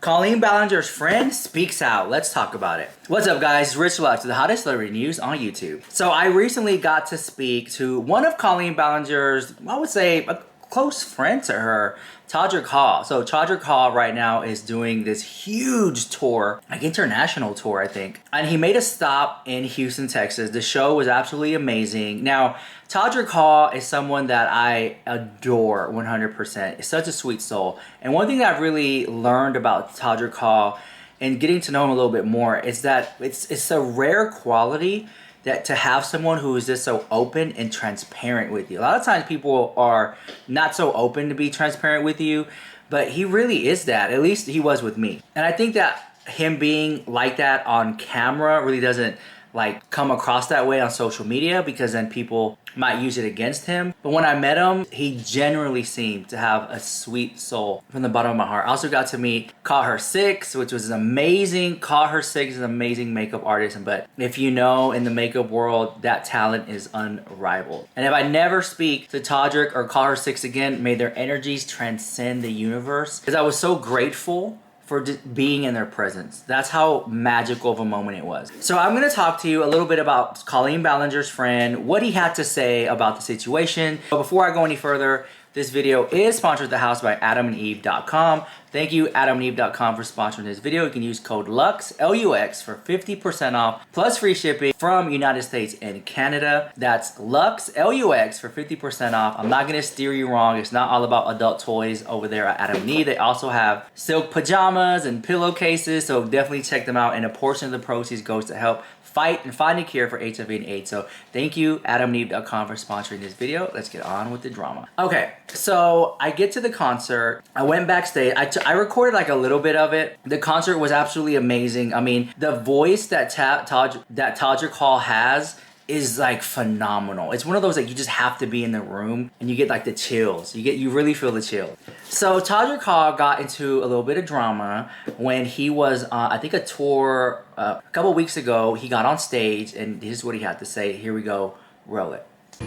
Colleen Ballinger's friend speaks out. Let's talk about it. What's up, guys? Rich Lux, the hottest celebrity news on YouTube. So I recently got to speak to one of Colleen Ballinger's, I would say, a close friend to her, TodrickHall. So TodrickHall right now is doing this huge tour, like international tour, I think. And he made a stop in Houston, Texas. The show was absolutely amazing. Now, TodrickHall is someone that I adore 100%. It's such a sweet soul. And one thing that I've really learned about TodrickHall and getting to know him a little bit more is that it's a rare quality that to have someone who is just so open and transparent with you. A lot of times people are not so open to be transparent with you, but he really is that. At least he was with me. And I think that him being like that on camera really doesn't like come across that way on social media, because then people might use it against him. But when I met him, he genuinely seemed to have a sweet soul from the bottom of my heart. I also got to meet Call Her Six, which was amazing. Call Her Six is an amazing makeup artist, but if you know, in the makeup world, that talent is unrivaled. And if I never speak to Todrick or Call Her Six again, may their energies transcend the universe, because I was so grateful for just being in their presence. That's how magical of a moment it was. So I'm gonna talk to you a little bit about Colleen Ballinger's friend, what he had to say about the situation. But before I go any further, this video is sponsored at the house by AdamandEve.com. Thank you, AdamandEve.com, for sponsoring this video. You can use code LUX, L-U-X, for 50% off, plus free shipping from United States and Canada. That's LUX, L-U-X, for 50% off. I'm not gonna steer you wrong. It's not all about adult toys over there at Adam and Eve. They also have silk pajamas and pillowcases, so definitely check them out. And a portion of the proceeds goes to help fight and find a cure for HIV and AIDS. So thank you, AdamandEve.com, for sponsoring this video. Let's get on with the drama. Okay, so I get to the concert. I went backstage. I recorded like a little bit of it. The concert was absolutely amazing. I mean, the voice that TodrickHall has is like phenomenal. It's one of those that you just have to be in the room and you get like the chills. You really feel the chill. So TodrickHall got into a little bit of drama when he was I think a tour a couple weeks ago. He got on stage and this is what he had to say. Here we go. Roll it.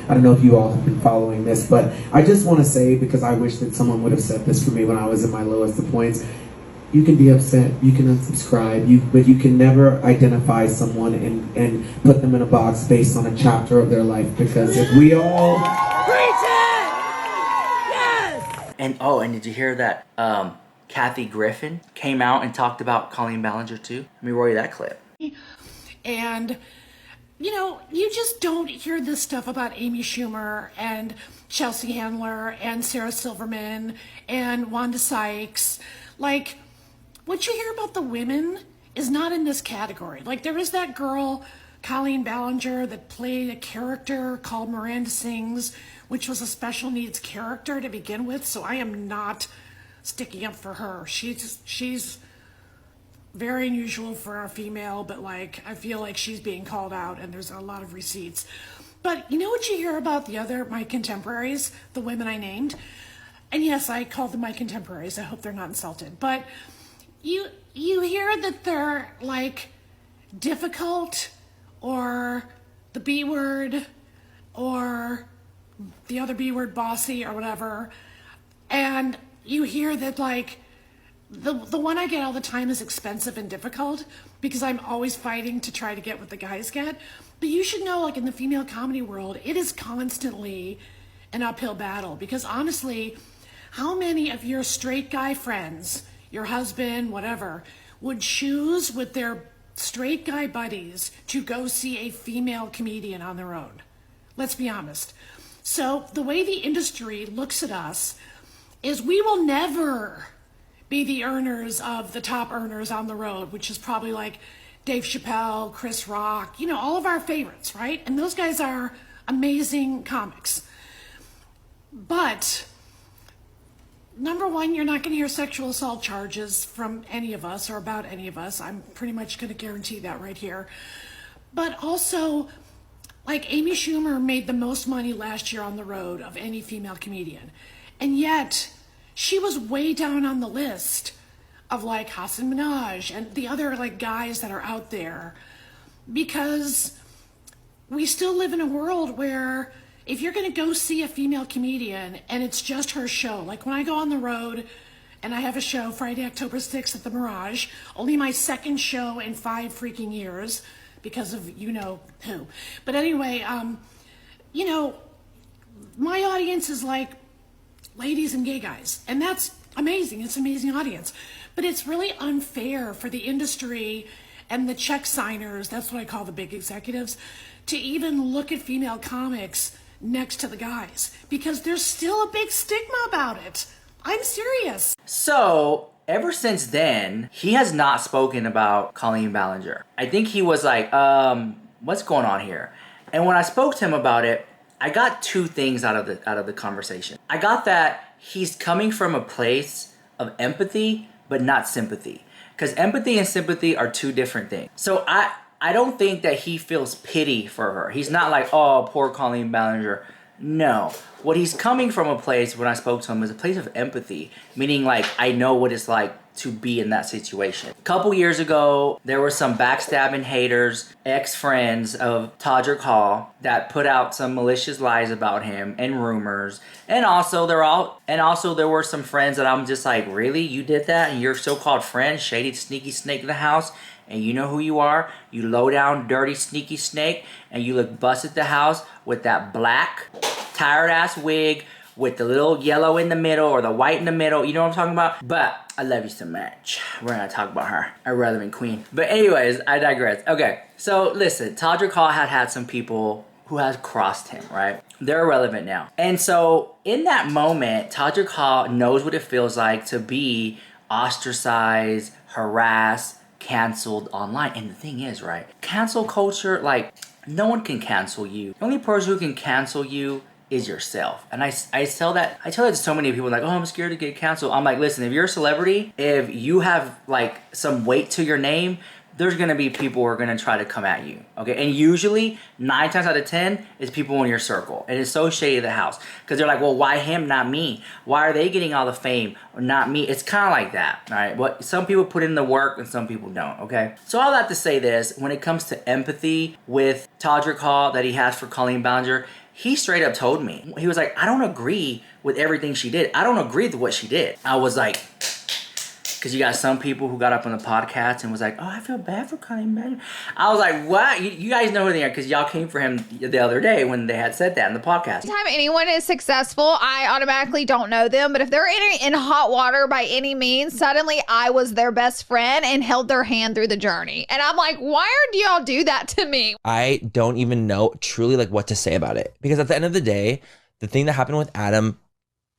I don't know if you all have been following this, but I just want to say, because I wish that someone would have said this for me when I was at my lowest of points, you can be upset, you can unsubscribe, but you can never identify someone and put them in a box based on a chapter of their life, because if we all... Preach it! Yes! And oh, and did you hear that Kathy Griffin came out and talked about Colleen Ballinger too? Let me roll you that clip. And, you know, you just don't hear this stuff about Amy Schumer and Chelsea Handler and Sarah Silverman and Wanda Sykes. Like, what you hear about the women is not in this category. Like, there is that girl, Colleen Ballinger, that played a character called Miranda Sings, which was a special needs character to begin with, so I am not sticking up for her. She's very unusual for a female, but like, I feel like she's being called out and there's a lot of receipts. But you know what you hear about my contemporaries, the women I named? And yes, I call them my contemporaries. I hope they're not insulted. But you hear that they're like difficult, or the B word, or the other B word, bossy, or whatever. And you hear that like the one I get all the time is expensive and difficult, because I'm always fighting to try to get what the guys get. But you should know, like, in the female comedy world, it is constantly an uphill battle, because honestly, how many of your straight guy friends, your husband, whatever, would choose with their straight guy buddies to go see a female comedian on their own? Let's be honest. So the way the industry looks at us is we will never be the earners of the top earners on the road, which is probably like Dave Chappelle, Chris Rock, you know, all of our favorites, right? And those guys are amazing comics. But number one, you're not going to hear sexual assault charges from any of us or about any of us. I'm pretty much going to guarantee that right here. But also, like, Amy Schumer made the most money last year on the road of any female comedian. And yet, she was way down on the list of like Hassan Minaj and the other like guys that are out there, because we still live in a world where if you're going to go see a female comedian and it's just her show, like when I go on the road and I have a show Friday, October 6th at the Mirage. Only my second show in 5 freaking years because of you know who. But anyway, you know, my audience is like ladies and gay guys, and that's amazing. It's an amazing audience. But it's really unfair for the industry and the check signers, that's what I call the big executives, to even look at female comics next to the guys, because there's still a big stigma about it. I'm serious. So, ever since then, he has not spoken about Colleen Ballinger. I think he was like, what's going on here? And when I spoke to him about it, I got 2 things out of the conversation. I got that he's coming from a place of empathy, but not sympathy. Because empathy and sympathy are 2 different things. So I don't think that he feels pity for her. He's not like, oh, poor Colleen Ballinger. No. What he's coming from a place, when I spoke to him, is a place of empathy. Meaning, like, I know what it's like to be in that situation. A couple years ago, there were some backstabbing haters, ex-friends of TodrickHall, that put out some malicious lies about him and rumors. And also there were some friends that I'm just like, really? You did that? And your so-called friend, shady sneaky snake in the house? And you know who you are? You low down, dirty, sneaky snake. And you look bust at the house with that black, tired ass wig with the little yellow in the middle or the white in the middle. You know what I'm talking about? But I love you so much. We're gonna talk about her. I'd rather than Queen. But anyways, I digress. Okay, so listen, TodrickHall had some people who had crossed him, right? They're irrelevant now. And so in that moment, TodrickHall knows what it feels like to be ostracized, harassed, canceled online. And the thing is, right, cancel culture, like, no one can cancel you. The only person who can cancel you is yourself. And I tell that to so many people, like, oh, I'm scared to get canceled. I'm like, listen, if you're a celebrity, if you have like some weight to your name, there's gonna be people who are gonna try to come at you, okay? And usually 9 times out of 10 is people in your circle, and it's so shady of the house because they're like, well, why him, not me? Why are they getting all the fame, or not me? It's kind of like that, all right? But some people put in the work and some people don't, okay? So I'll have to say this: when it comes to empathy with TodrickHall that he has for Colleen Ballinger, he straight up told me, he was like, I don't agree with everything she did. I don't agree with what she did. I was like, because you got some people who got up on the podcast and was like, oh, I feel bad for Colleen Ballinger. I was like, what? You guys know who they are because y'all came for him the other day when they had said that in the podcast. Anytime anyone is successful, I automatically don't know them. But if they're in hot water by any means, suddenly I was their best friend and held their hand through the journey. And I'm like, why do y'all do that to me? I don't even know truly like what to say about it. Because at the end of the day, the thing that happened with Adam,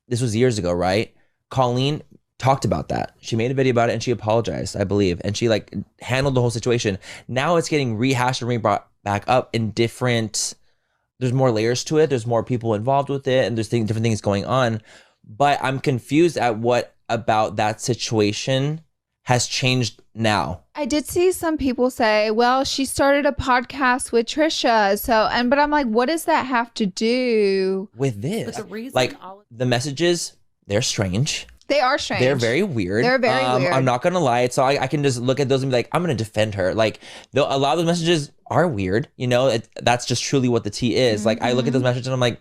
this was years ago, right? Colleen talked about that. She made a video about it and she apologized, I believe. And she like handled the whole situation. Now it's getting rehashed and brought back up in different, there's more layers to it. There's more people involved with it and there's different things going on. But I'm confused at what about that situation has changed now. I did see some people say, well, she started a podcast with Trisha. But I'm like, what does that have to do with this? But the reason like the messages, they're strange. They are strange. They're very weird. They're very weird. I'm not going to lie. So I can just look at those and be like, I'm going to defend her. Like, a lot of those messages are weird. You know, that's just truly what the tea is. Mm-hmm. Like, I look at those messages and I'm like,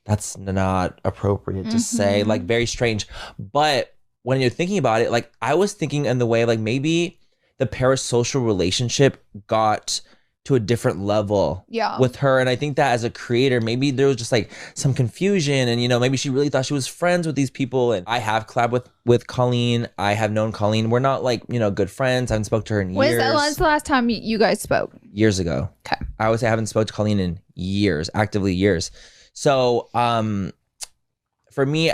that's not appropriate to say. Like, very strange. But when you're thinking about it, like, I was thinking in the way, like, maybe the parasocial relationship got to a different level with her. And I think that as a creator, maybe there was just like some confusion and, you know, maybe she really thought she was friends with these people. And I have collabed with Colleen. I have known Colleen. We're not like, you know, good friends. I haven't spoke to her in years. When's the last time you guys spoke? Years ago. Okay. I would say I haven't spoke to Colleen in years, actively years. So, for me,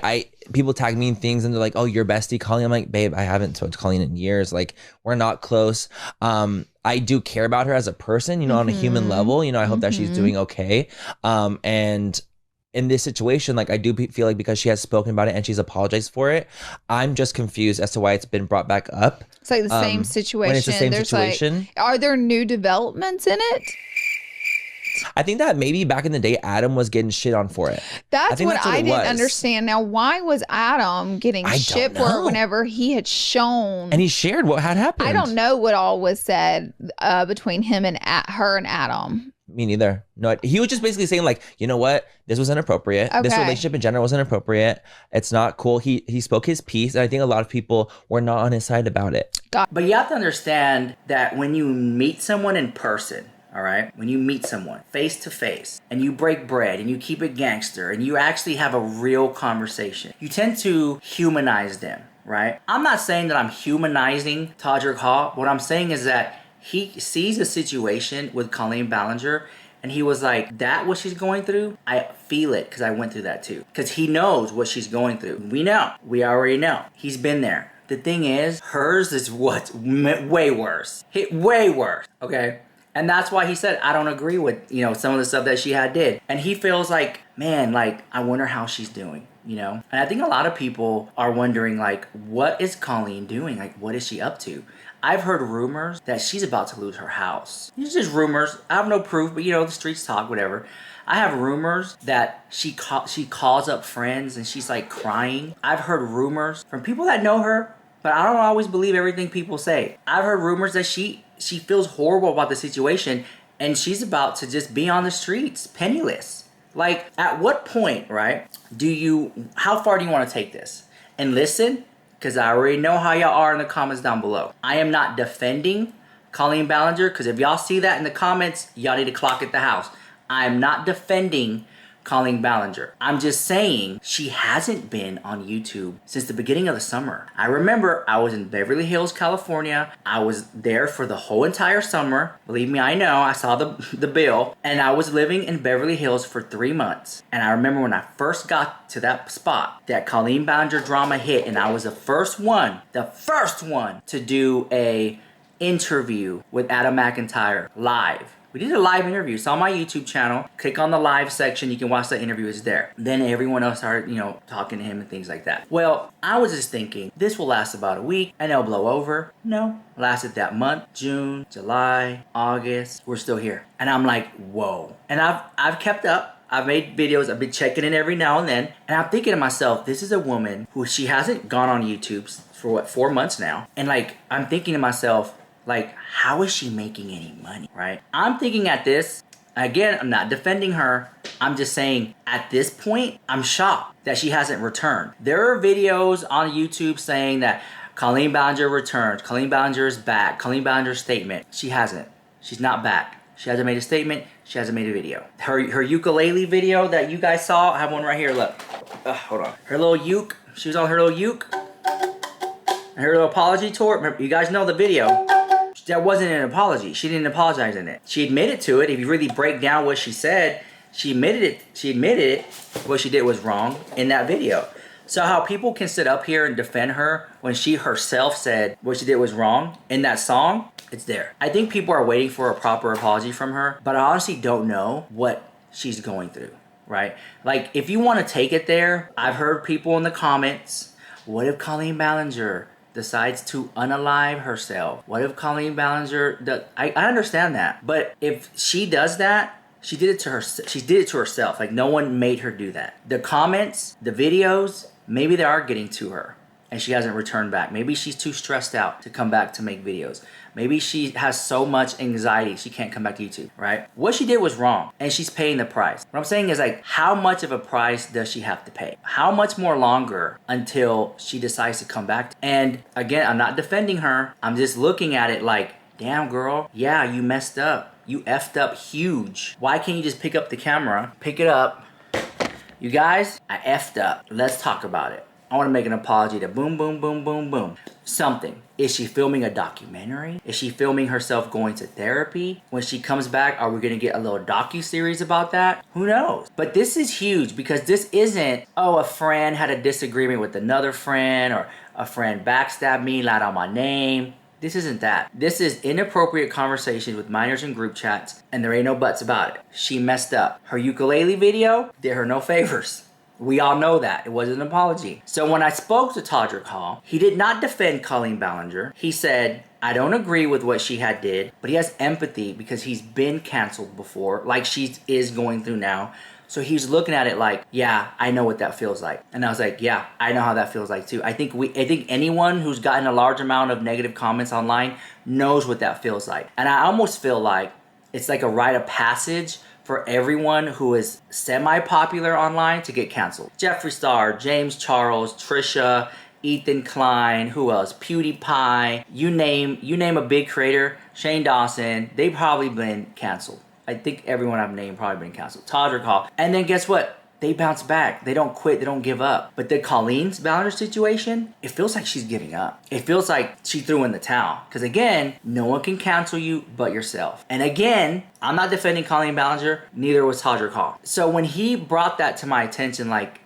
people tag me in things and they're like, oh, you're bestie Colleen. I'm like, babe, I haven't spoken to Colleen in years. Like, we're not close. I do care about her as a person, you know, on a human level. You know, I hope that she's doing okay. And in this situation, like, I do feel like because she has spoken about it and she's apologized for it, I'm just confused as to why it's been brought back up. It's like the same situation. When it's the same situation. Like, are there new developments in it? I think that maybe back in the day, Adam was getting shit on for it. That's what I didn't understand. Now, why was Adam getting shit for it whenever he had shown? And he shared what had happened. I don't know what all was said between him and her and Adam. Me neither. No, he was just basically saying like, you know what, this was inappropriate. This Okay. relationship in general was inappropriate. It's not cool. He spoke his piece, and I think a lot of people were not on his side about it. But you have to understand that when you meet someone in person, all right, when you meet someone face to face and you break bread and you keep it gangster and you actually have a real conversation, you tend to humanize them, right? I'm not saying that I'm humanizing TodrickHall. What I'm saying is that he sees a situation with Colleen Ballinger and he was like, that what she's going through? I feel it because I went through that too. Because he knows what she's going through. We know. We already know. He's been there. The thing is, hers is what's way worse. Way worse, okay? And that's why he said, I don't agree with, some of the stuff that she did. And he feels like, man, like, I wonder how she's doing, And I think a lot of people are wondering, like, what is Colleen doing? Like, what is she up to? I've heard rumors that she's about to lose her house. These are just rumors. I have no proof, but, the streets talk, whatever. I have rumors that she calls up friends and she's, like, crying. I've heard rumors from people that know her, but I don't always believe everything people say. I've heard rumors that she feels horrible about the situation and she's about to just be on the streets, penniless. Like, at what point, right, how far do you want to take this? And listen, because I already know how y'all are in the comments down below. I am not defending Colleen Ballinger, because if y'all see that in the comments, y'all need to clock at the house. I am not defending Colleen Ballinger. I'm just saying she hasn't been on YouTube since the beginning of the summer. I remember I was in Beverly Hills, California. I was there for the whole entire summer. Believe me, I know. I saw the bill. And I was living in Beverly Hills for 3 months. And I remember when I first got to that spot, that Colleen Ballinger drama hit, and I was the first one to do a interview with Adam McIntyre live. We did a live interview. It's on my YouTube channel. Click on the live section. You can watch the interview. It's there. Then everyone else started, talking to him and things like that. Well, I was just thinking, this will last about a week and it'll blow over. No, lasted that month. June, July, August. We're still here. And I'm like, whoa. And I've kept up. I've made videos. I've been checking in every now and then. And I'm thinking to myself, this is a woman who she hasn't gone on YouTube for 4 months now. And like, I'm thinking to myself, like, how is she making any money, right? I'm thinking at this, again, I'm not defending her. I'm just saying, at this point, I'm shocked that she hasn't returned. There are videos on YouTube saying that Colleen Ballinger returned. Colleen Ballinger is back. Colleen Ballinger's statement. She hasn't. She's not back. She hasn't made a statement. She hasn't made a video. Her ukulele video that you guys saw, I have one right here, look. Hold on. Her little uke. She was on her little uke. Her little apology tour. Remember, you guys know the video. That wasn't an apology. She didn't apologize in it. She admitted to it. If you really break down what she said, she admitted it. She admitted it. What she did was wrong in that video. So how people can sit up here and defend her when she herself said what she did was wrong in that song, it's there. I think people are waiting for a proper apology from her, but I honestly don't know what she's going through, right? Like, if you want to take it there, I've heard people in the comments, what if Colleen Ballinger decides to unalive herself? What if Colleen Ballinger I understand that, but if she does that, she did it to herself. Like, no one made her do that. The comments, the videos, maybe they are getting to her and she hasn't returned back. Maybe she's too stressed out to come back to make videos. Maybe she has so much anxiety she can't come back to YouTube, right? What she did was wrong and she's paying the price. What I'm saying is, like, how much of a price does she have to pay? How much more longer until she decides to come back? And again, I'm not defending her. I'm just looking at it like, damn girl, yeah, you messed up. You effed up huge. Why can't you just pick up the camera, pick it up? You guys, I effed up. Let's talk about it. I want to make an apology to boom, boom, boom, boom, boom. Something. Is she filming a documentary? Is she filming herself going to therapy? When she comes back, are we going to get a little docu-series about that? Who knows? But this is huge because this isn't, oh, a friend had a disagreement with another friend, or a friend backstabbed me, lied on my name. This isn't that. This is inappropriate conversations with minors in group chats, and there ain't no buts about it. She messed up. Her ukulele video did her no favors. We all know that. It wasn't an apology. So when I spoke to TodrickHall, he did not defend Colleen Ballinger. He said, I don't agree with what she did, but he has empathy because he's been canceled before, like she is going through now. So he's looking at it like, yeah, I know what that feels like. And I was like, yeah, I know how that feels like too. I think anyone who's gotten a large amount of negative comments online knows what that feels like. And I almost feel like it's like a rite of passage for everyone who is semi-popular online to get canceled. Jeffree Star, James Charles, Trisha, Ethan Klein, who else? PewDiePie, you name a big creator, Shane Dawson, they've probably been canceled. I think everyone I've named probably been canceled. TodrickHall. And then guess what? They bounce back. They don't quit. They don't give up. But the Colleen Ballinger situation, it feels like she's giving up. It feels like she threw in the towel. Because again, no one can cancel you but yourself. And again, I'm not defending Colleen Ballinger. Neither was TodrickHall. So when he brought that to my attention, like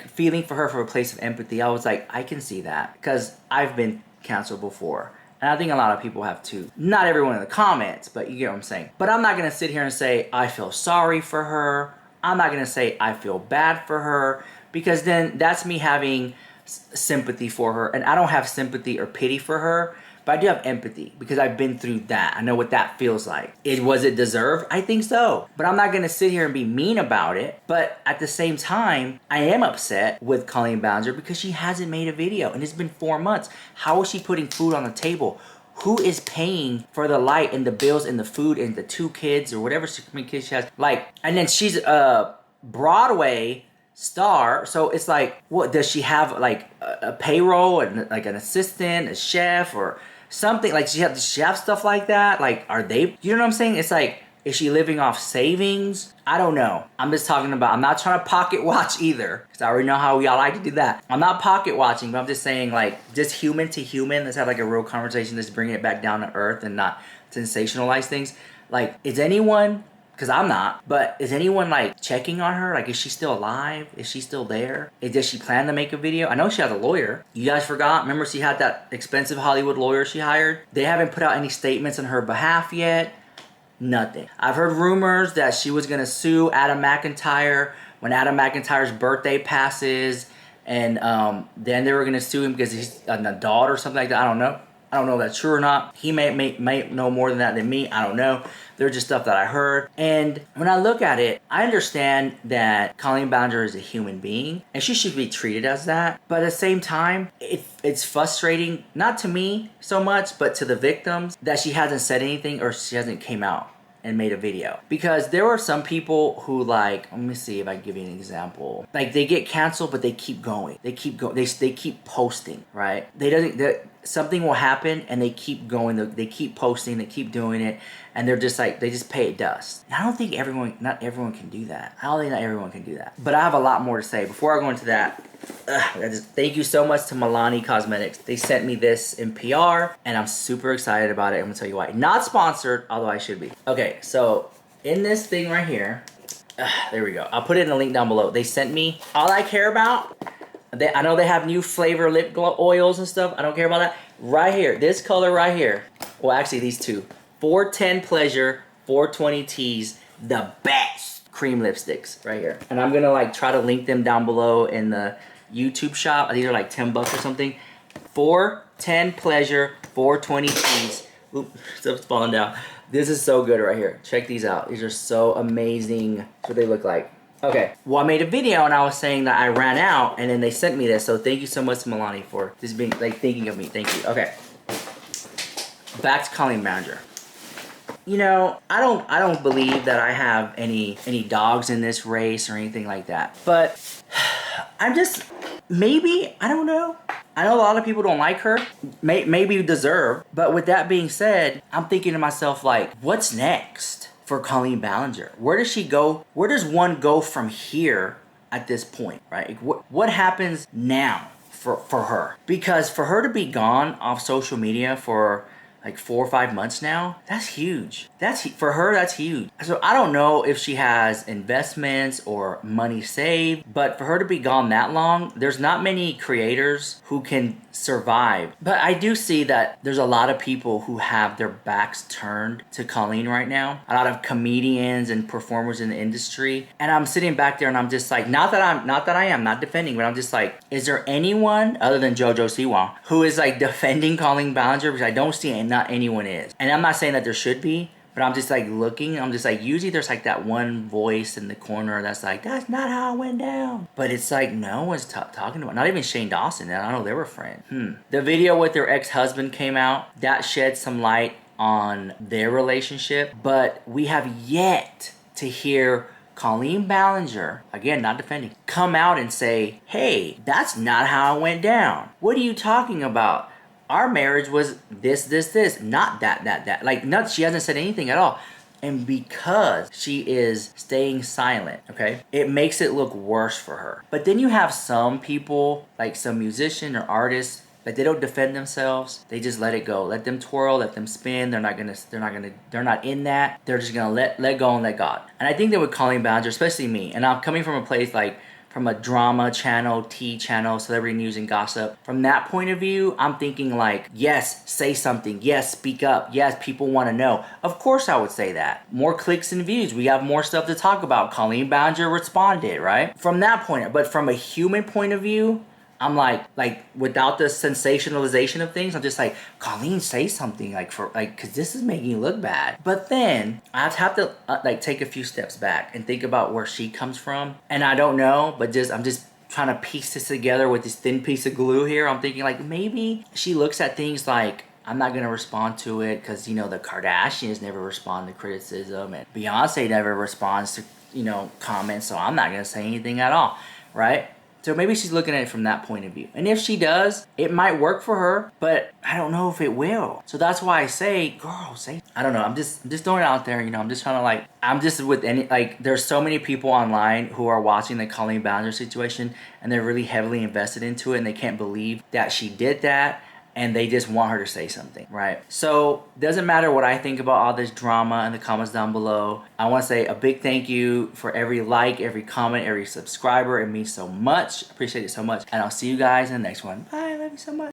feeling for her from a place of empathy, I was like, I can see that. Because I've been canceled before. And I think a lot of people have too. Not everyone in the comments, but you get what I'm saying. But I'm not going to sit here and say, I feel sorry for her. I'm not going to say I feel bad for her, because then that's me having sympathy for her. And I don't have sympathy or pity for her, but I do have empathy because I've been through that. I know what that feels like. Was it deserved? I think so. But I'm not going to sit here and be mean about it. But at the same time, I am upset with Colleen Ballinger because she hasn't made a video and it's been 4 months. How is she putting food on the table? Who is paying for the light and the bills and the food and the 2 kids or whatever many kids she has? Like, and then she's a Broadway star, so it's like, what does she have? Like a payroll and like an assistant, a chef, or something? Like, does she have stuff like that? Like, are they? You know what I'm saying? It's like, is she living off savings? I don't know. I'm just talking about, I'm not trying to pocket watch either, because I already know how y'all like to do that. I'm not pocket watching, but I'm just saying, like, just human to human, let's have like a real conversation, just bringing it back down to earth and not sensationalize things. Like, is anyone, because I'm not, but is anyone like checking on her? Like, is she still alive? Is she still there? Does she plan to make a video? I know she has a lawyer. You guys forgot? Remember she had that expensive Hollywood lawyer she hired? They haven't put out any statements on her behalf yet. Nothing. I've heard rumors that she was gonna sue Adam McIntyre when Adam McIntyre's birthday passes, and then they were gonna sue him because he's an adult or something like that. I don't know. I don't know if that's true or not. He may know more than that than me. I don't know. They're just stuff that I heard. And when I look at it, I understand that Colleen Ballinger is a human being and she should be treated as that. But at the same time, it's frustrating, not to me so much, but to the victims, that she hasn't said anything or she hasn't came out and made a video. Because there were some people who, like, let me see if I can give you an example. Like, they get canceled, but they keep going. They keep going. They keep posting, right? Something will happen and they keep going. They keep posting. They keep doing it, and they're just like, they just pay it dust. I don't think not everyone can do that. I don't think not everyone can do that. But I have a lot more to say. Before I go into that, thank you so much to Milani Cosmetics. They sent me this in PR, and I'm super excited about it. I'm gonna tell you why. Not sponsored, although I should be. Okay, so in this thing right here, there we go. I'll put it in the link down below. They sent me, all I care about, I know they have new flavor lip glow oils and stuff. I don't care about that. Right here, this color right here. Well, actually these two. 410 Pleasure, 420 Tease, the best cream lipsticks right here. And I'm gonna like try to link them down below in the YouTube shop. These are like 10 bucks or something. 410 Pleasure, 420 Tease. Oop, stuff's falling down. This is so good right here. Check these out. These are so amazing. That's what they look like. Okay, well, I made a video and I was saying that I ran out, and then they sent me this, so thank you so much to Milani for just being, like, thinking of me. Thank you. Okay, back to Colleen Ballinger. You know, I don't believe that I have any dogs in this race or anything like that, but I'm just, maybe, I don't know. I know a lot of people don't like her, maybe deserve, but with that being said, I'm thinking to myself, like, what's next for Colleen Ballinger? Where does she go? Where does one go from here at this point, right? What happens now for her? Because for her to be gone off social media for like 4 or 5 months now, that's huge. For her, that's huge. So I don't know if she has investments or money saved, but for her to be gone that long, there's not many creators who can survive. But I do see that there's a lot of people who have their backs turned to Colleen right now. A lot of comedians and performers in the industry. And I'm sitting back there and I'm just like, not that I am not defending, but I'm just like, is there anyone other than JoJo Siwa who is like defending Colleen Ballinger? Because I don't see it, and not anyone is. And I'm not saying that there should be, but I'm just like looking, I'm just like, usually there's like that one voice in the corner that's like, that's not how it went down. But it's like, no one's talking about, not even Shane Dawson. I don't know, they were friends. The video with their ex-husband came out. That shed some light on their relationship, but we have yet to hear Colleen Ballinger, again, not defending, come out and say, hey, that's not how it went down. What are you talking about? Our marriage was this, not that. Like, not, she hasn't said anything at all. And because she is staying silent, okay, it makes it look worse for her. But then you have some people, like some musician or artists, like they don't defend themselves. They just let it go. Let them twirl, let them spin. They're not in that. They're just gonna let go and let God. And I think that with Colleen Ballinger, especially me, and I'm coming from a place like from a drama channel, tea channel, celebrity news and gossip. From that point of view, I'm thinking like, yes, say something. Yes, speak up. Yes, people want to know. Of course I would say that. More clicks and views. We have more stuff to talk about. Colleen Ballinger responded, right? From that point, but from a human point of view, I'm like without the sensationalization of things, I'm just like, Colleen, say something because this is making you look bad. But then I have to take a few steps back and think about where she comes from. And I don't know, but I'm just trying to piece this together with this thin piece of glue here. I'm thinking like maybe she looks at things like, I'm not going to respond to it because, the Kardashians never respond to criticism and Beyonce never responds to, comments. So I'm not going to say anything at all, right? So maybe she's looking at it from that point of view. And if she does, it might work for her, but I don't know if it will. So that's why I say, girl, I don't know. I'm just throwing it out there. I'm just trying to I'm just with there's so many people online who are watching the Colleen Ballinger situation and they're really heavily invested into it and they can't believe that she did that. And they just want her to say something, right? So, doesn't matter what I think about all this drama in the comments down below. I want to say a big thank you for every like, every comment, every subscriber. It means so much. Appreciate it so much. And I'll see you guys in the next one. Bye. Love you so much.